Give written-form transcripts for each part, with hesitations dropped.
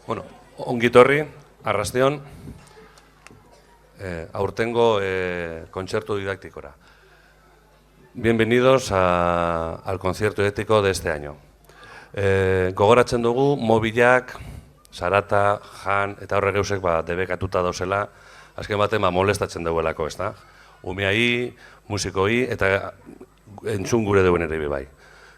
Bueno, ongitorri, arrastión, aurtengo kontzertu didaktikora. Bienvenidos al concierto ético de este año. Gogoratzen dugu, mobilak, Sarata, Jan eta horre geusek debekatuta dauzela, azken baten molestatzen duelako, ez da? Umeai, musikoi eta entzun gure duen ere bai.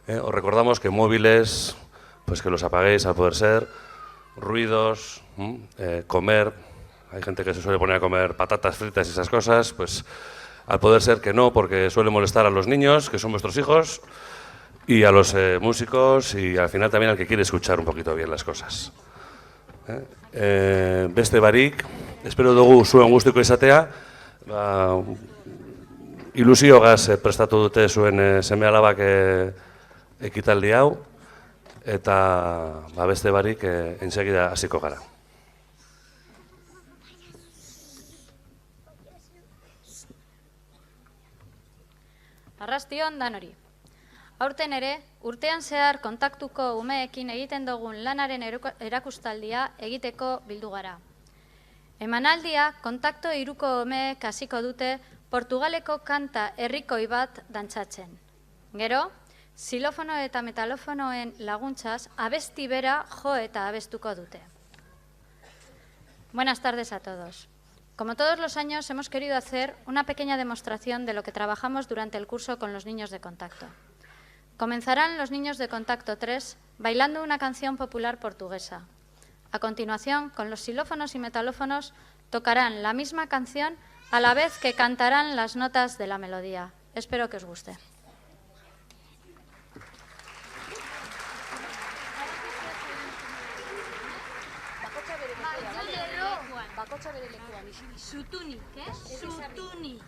Os recordamos que móviles, pues que los apaguéis al poder ser, ruidos, comer, hay gente que se suele poner a comer patatas fritas y esas cosas, pues al poder ser que no, porque suele molestar a los niños, que son vuestros hijos, y a los músicos, y al final también al que quiere escuchar un poquito bien las cosas. Beste barik, espero dugu zuen guztiko izatea, ilusiogaz prestatu dute zuen seme-alabak ekitaldi hau, eta beste barik enseguida hasiko gara. Arrastion danori. Aurten ere, urtean zehar kontaktuko umeekin egiten dugun lanaren erakustaldia egiteko bildu gara. Emanaldia kontakto hiruko umeek hasiko dute Portugaleko kanta herrikoi bat dantzatzen. Gero, xilofono eta metalofonoen laguntzaz abesti bera jo eta abestuko dute. Buenas tardes a todos. Como todos los años, hemos querido hacer una pequeña demostración de lo que trabajamos durante el curso con los niños de contacto. Comenzarán los niños de contacto 3 bailando una canción popular portuguesa. A continuación, con los xilófonos y metalófonos, tocarán la misma canción a la vez que cantarán las notas de la melodía. Espero que os guste. Sutunik, Sutunik.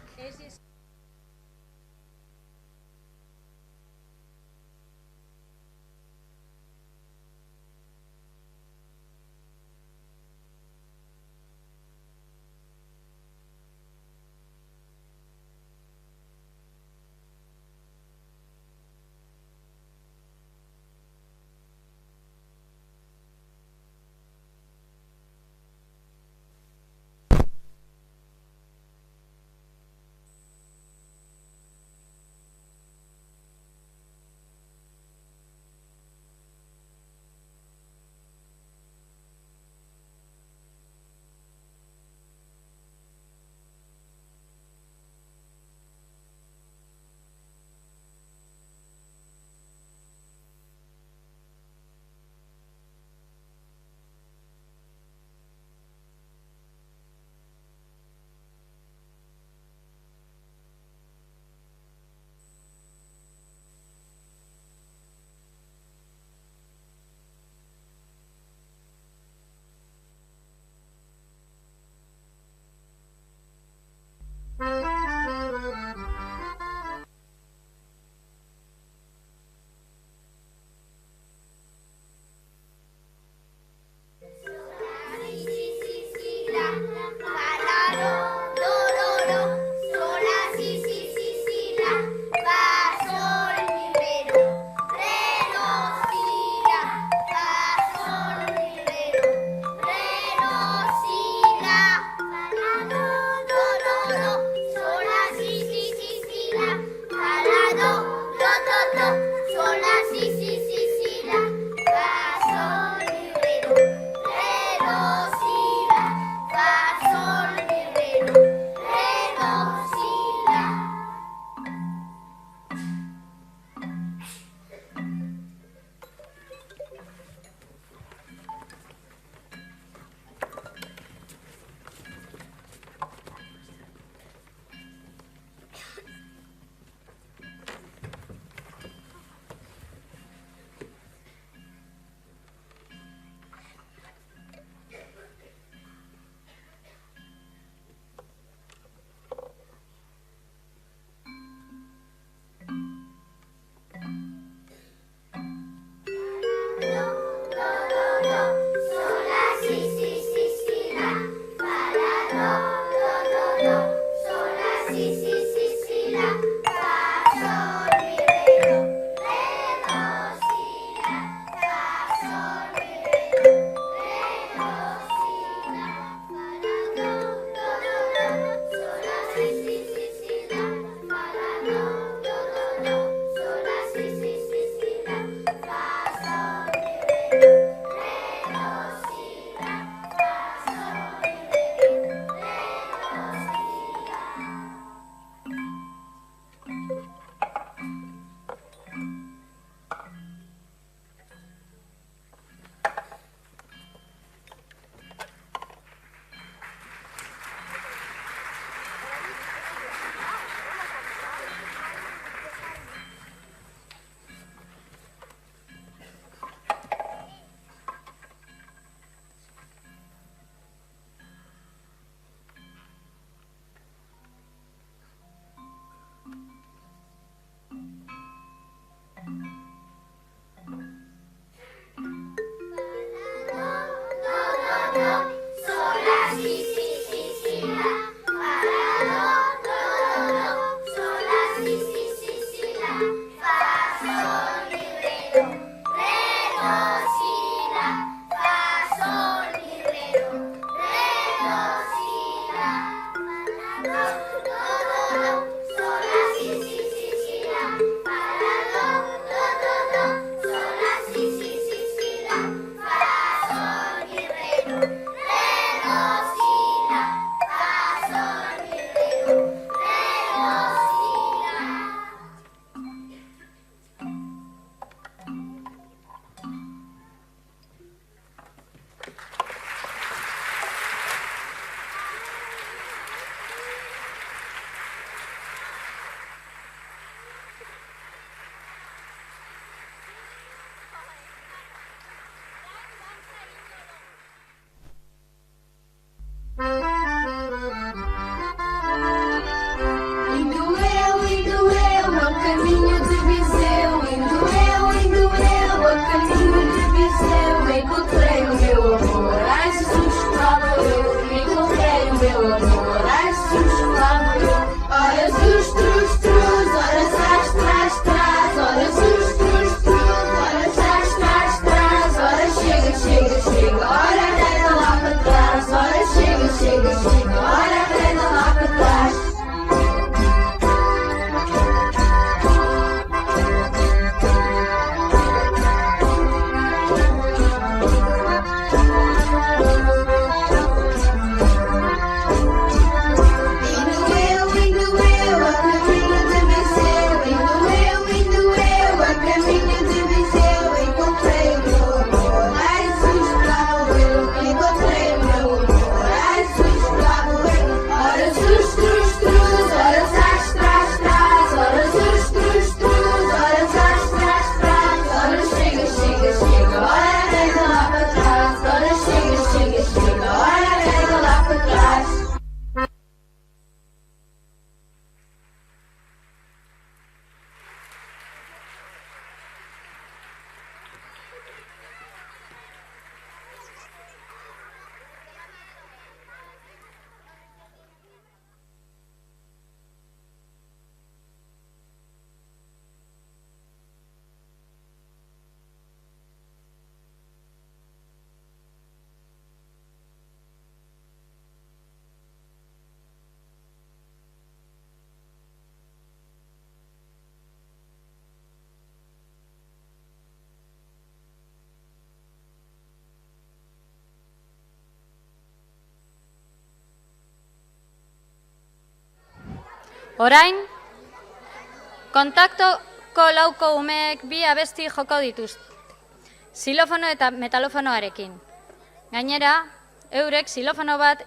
Orain, kontaktoko lauko umeek bi abesti joko dituzte, xilofono eta metalofonoarekin. Gainera, eurek xilofono bat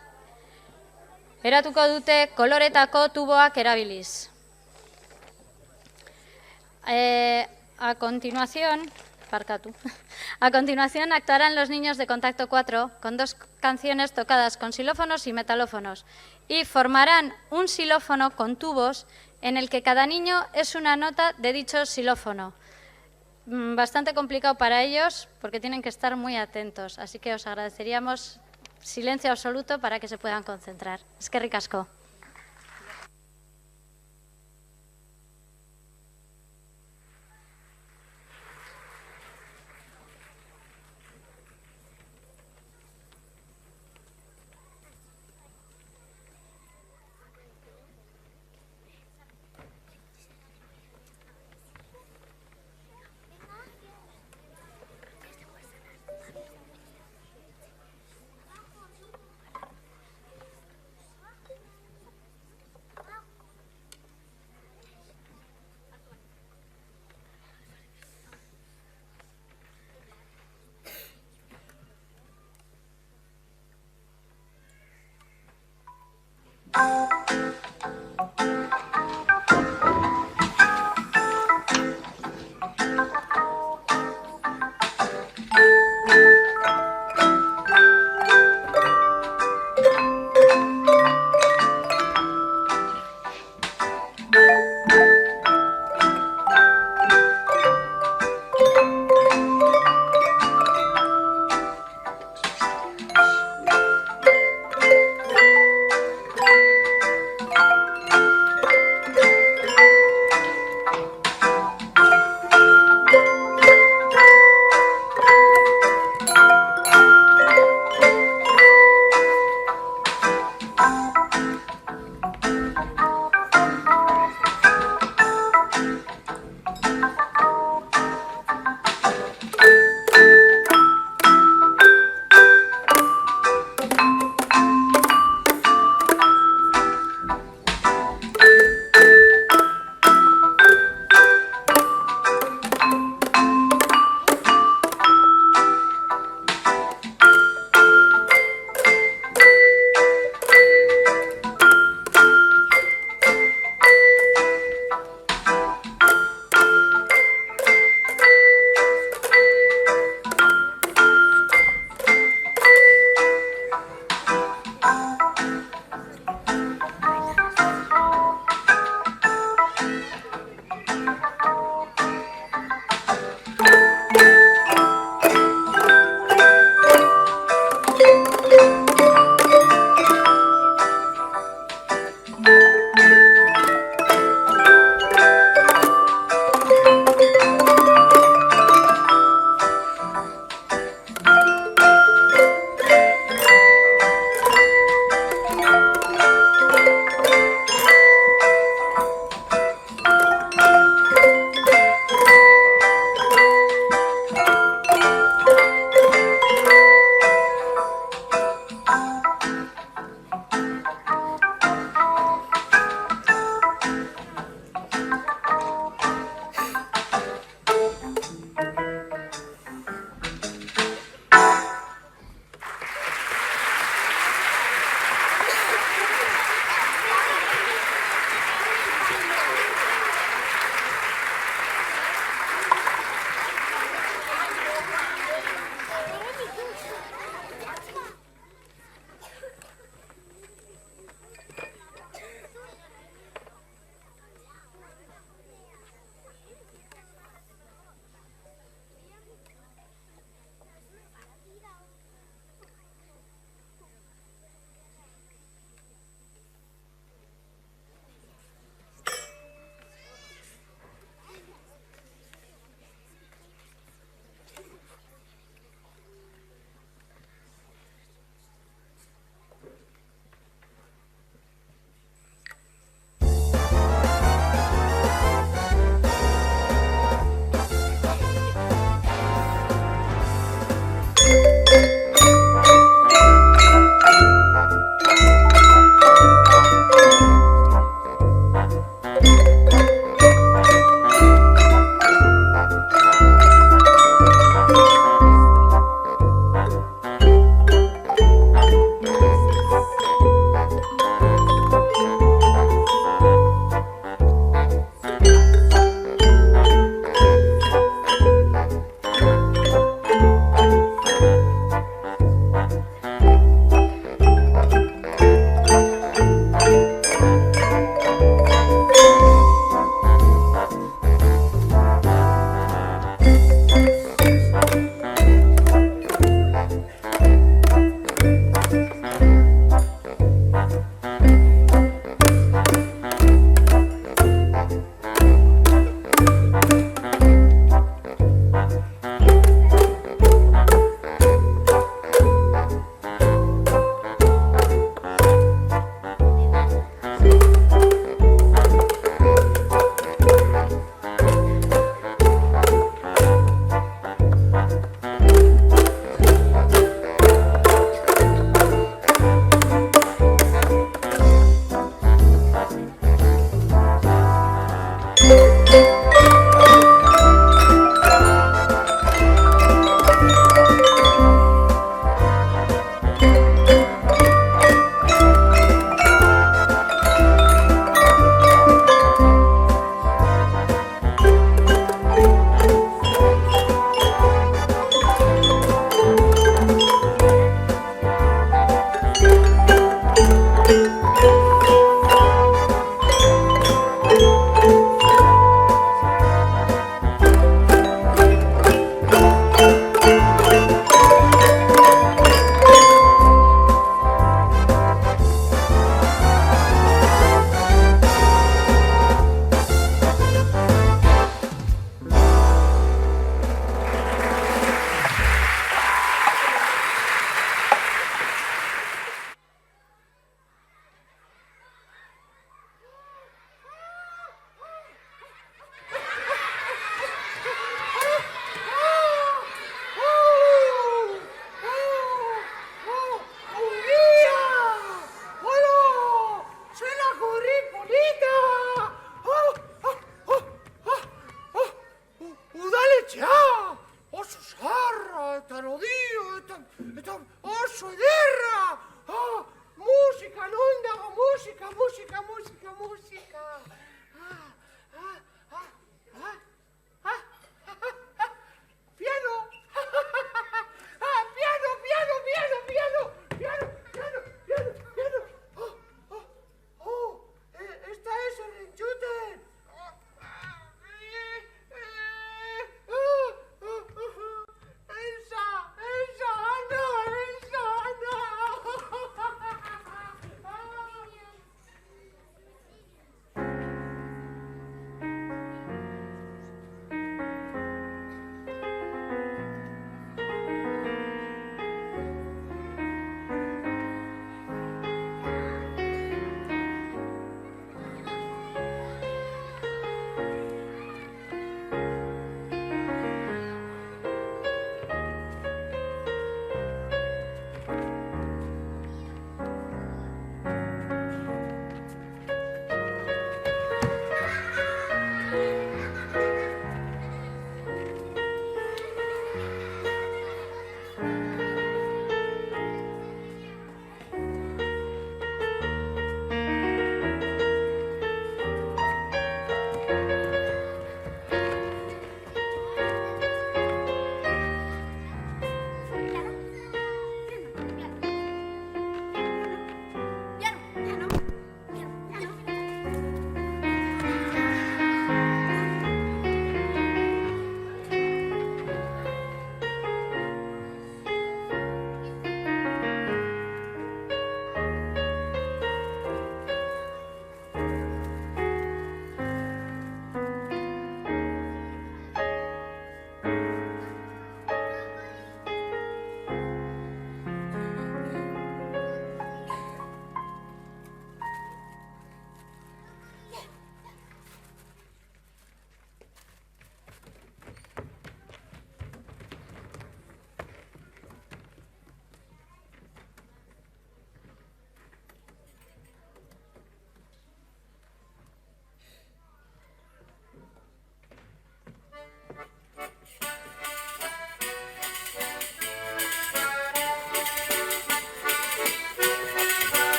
eratuko dute koloretako tuboak erabiliz. A continuación actuarán los niños de Contacto 4 con 2 canciones tocadas con xilófonos y metalófonos y formarán un xilófono con tubos en el que cada niño es una nota de dicho xilófono. Bastante complicado para ellos porque tienen que estar muy atentos, así que os agradeceríamos silencio absoluto para que se puedan concentrar. Eskerrik asko. oso zarra, eta lodio, eta oso ederra! Musika, non dago, musika! Piano! Esta es el enchute!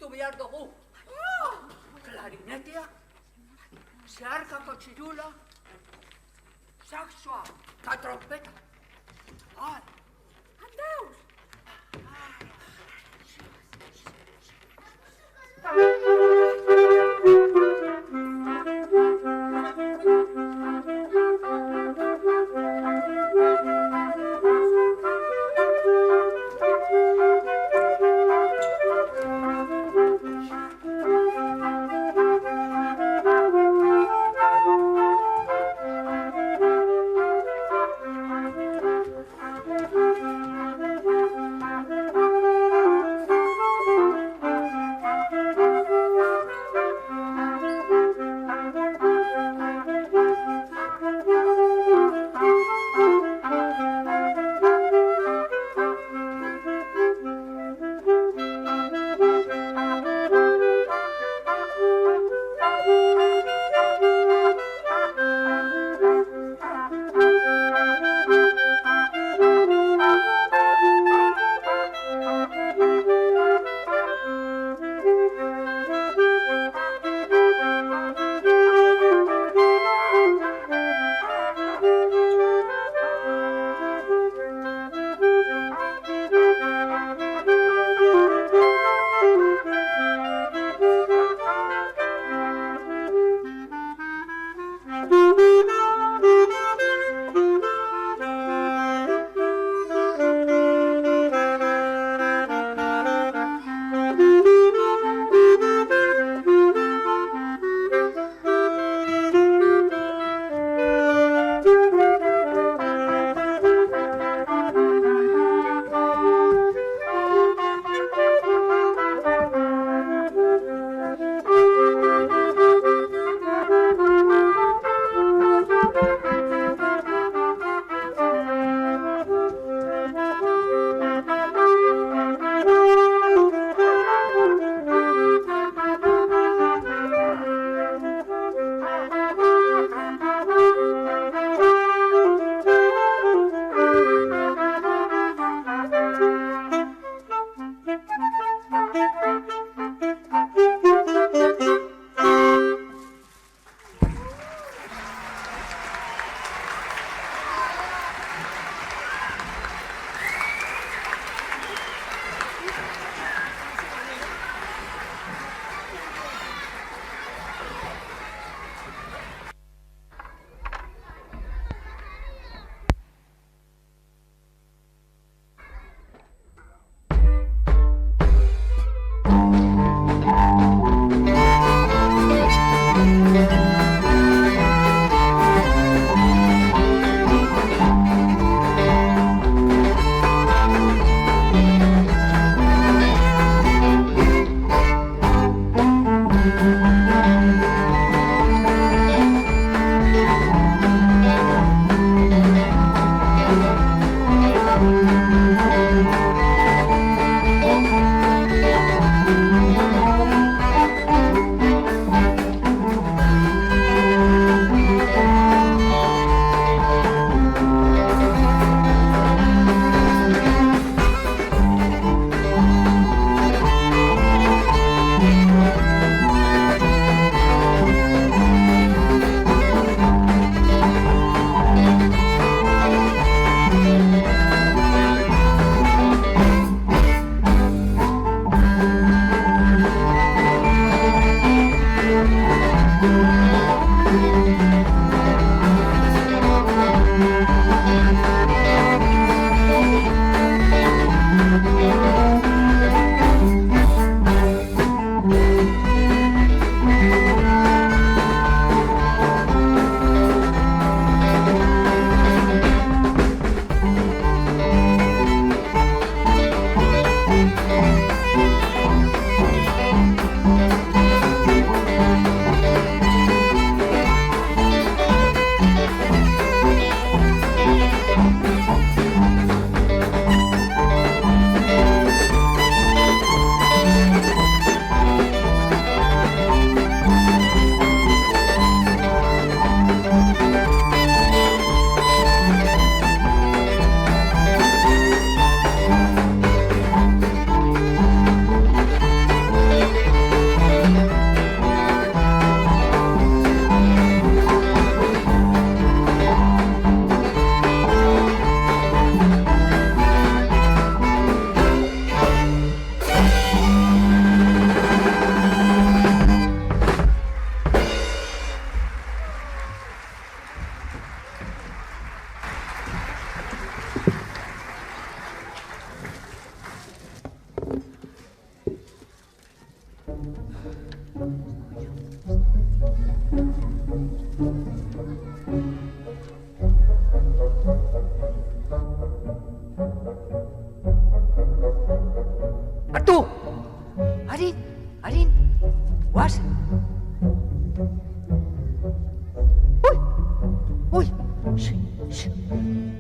ezagutu behar dugu. Klarinetea, zeharkako txirula, saxoa eta trompeta. Ai, Handauz!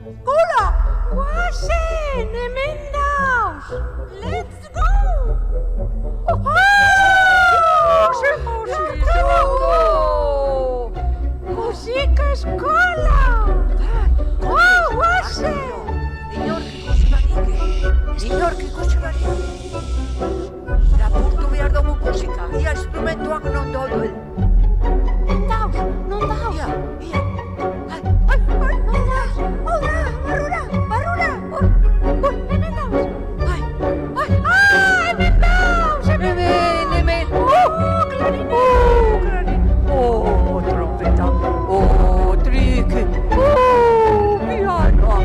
Kola! Guazen, hemen dauz! Let's go! Musika eskola! Guazen! Inork ikusi barik. Lapurtu behar dugu musika, ia instrumentuak non duen. Non dauz? Ia. Non dauz? Hau da, barrura! Hemen dauz? Hemen dauz! Hemen! Klarin! Trompeta! Trike! Pianoa!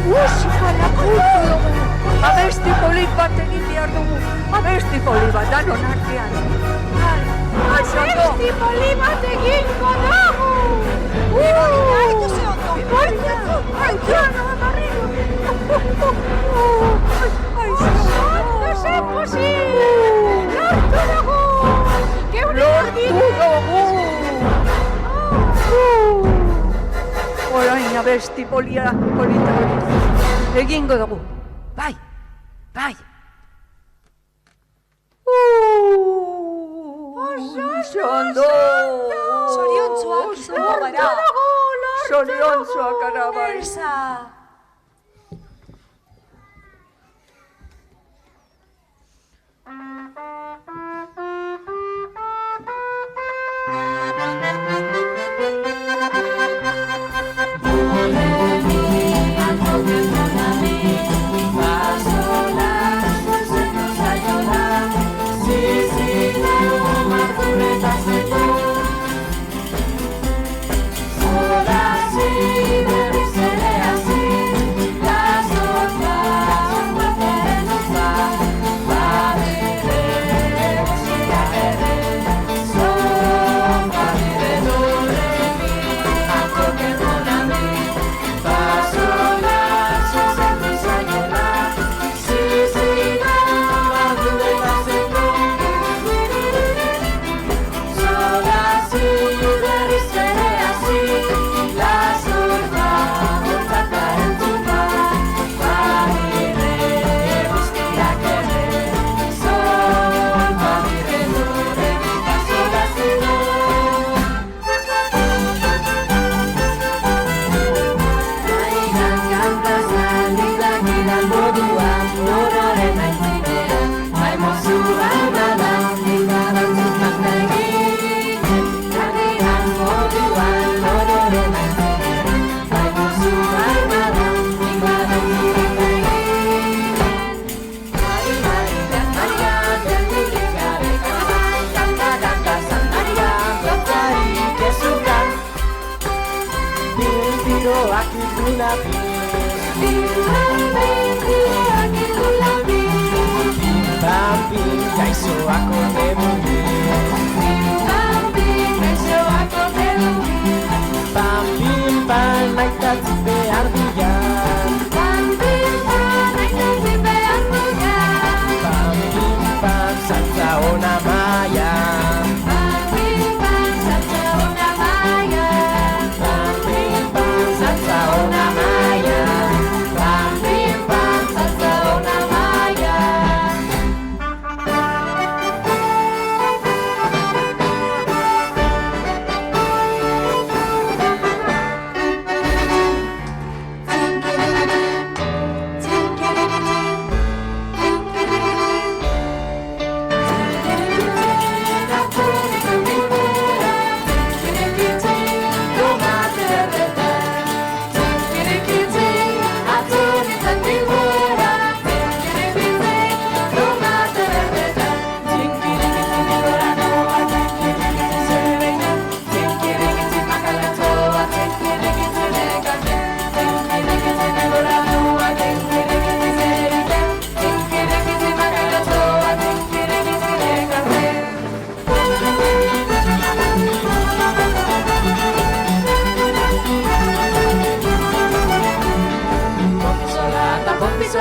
Musika lakurtu dugu. Abesti polit bat egin behar dugu. Abesti polit bat, danon artean. Abesti polit bat egingo dugu. Aitu ze ondo. Aitu amarrero. Ondo zen posit. Lortu dugu. Lortu dugu. Orain abesti polita egingo dugu. Bai. Ondo! Zoriontzuak izango gara. Zoriontzuak gara bai.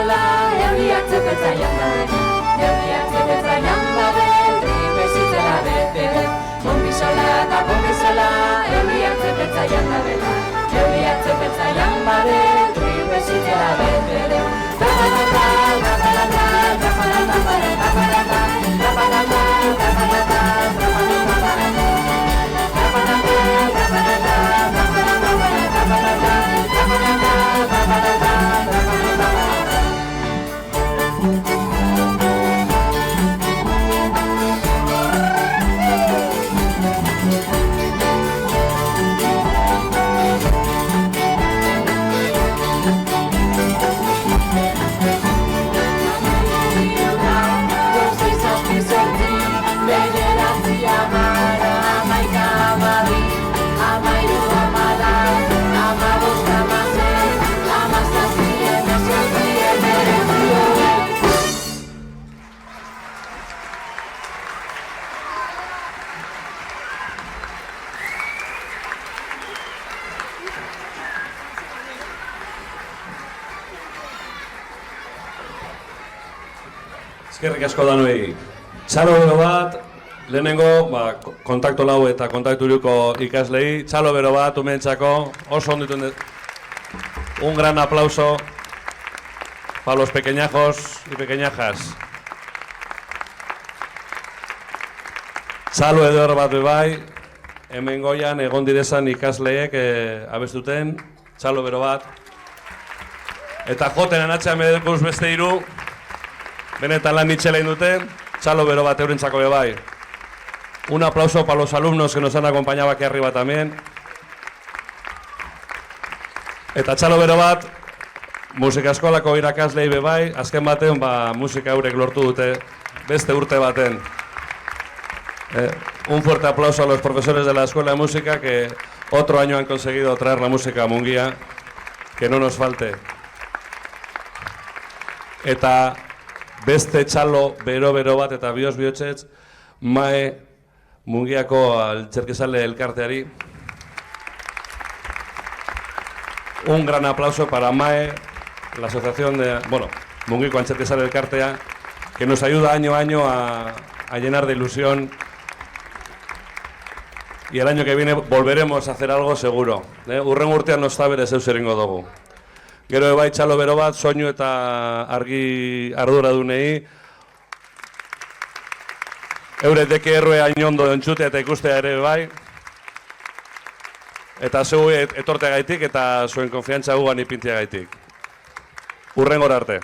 bizola, euriak zepetzaian dabena. Euriak zepetzaian dabena, tripezitzela bete. Bombizola eta bombizola, euriak zepetzaian dabena. Euriak zepetzaian dabena, tripezitzela bete. Eskerrik asko danoi. Txalo bero bat, lehenengo kontakto lau eta kontaktu iruko ikaslei. Txalo bero bat, umentzako, oso ondituen dut. Un gran aplauso para los pequeñajos y pequeñajas. Txalo edor bat bebai, hemen goian egon direzan ikasleek abestuten. Txalo bero bat. Eta joten anatxean medekuz beste hiru. Benetan lan itxela indute, txalo bero bat eurentzako bebai. Un aplauso para los alumnos que nos han acompañado aquí arriba también. Eta txalo bero bat, musika eskolako irakaslei bebai, azken baten musika eurek lortu dute beste urte baten. Un fuerte aplauso a los profesores de la Escuela de Música que otro año han conseguido traer la música a Mungia, que no nos falte. Eta beste txalo bero bat eta bihotz Mae Mungiako Altzerkizale elkarteari. Un gran aplauso para Mae, la asociación de, Mungiko Altzerkizale elkartea, que nos ayuda año a año a llenar de ilusión. Y el año que viene volveremos a hacer algo seguro. Urren urtean nostabere zeu zeringo dugu. Gero ebai txalo bero bat, soinu eta argi arduradunei. Euretek erroe ainondo entzutea eta ikustea ere bai. Eta zeu etorteagaitik eta zuen konfiantza gugan ipintiagaitik. Urrengora arte.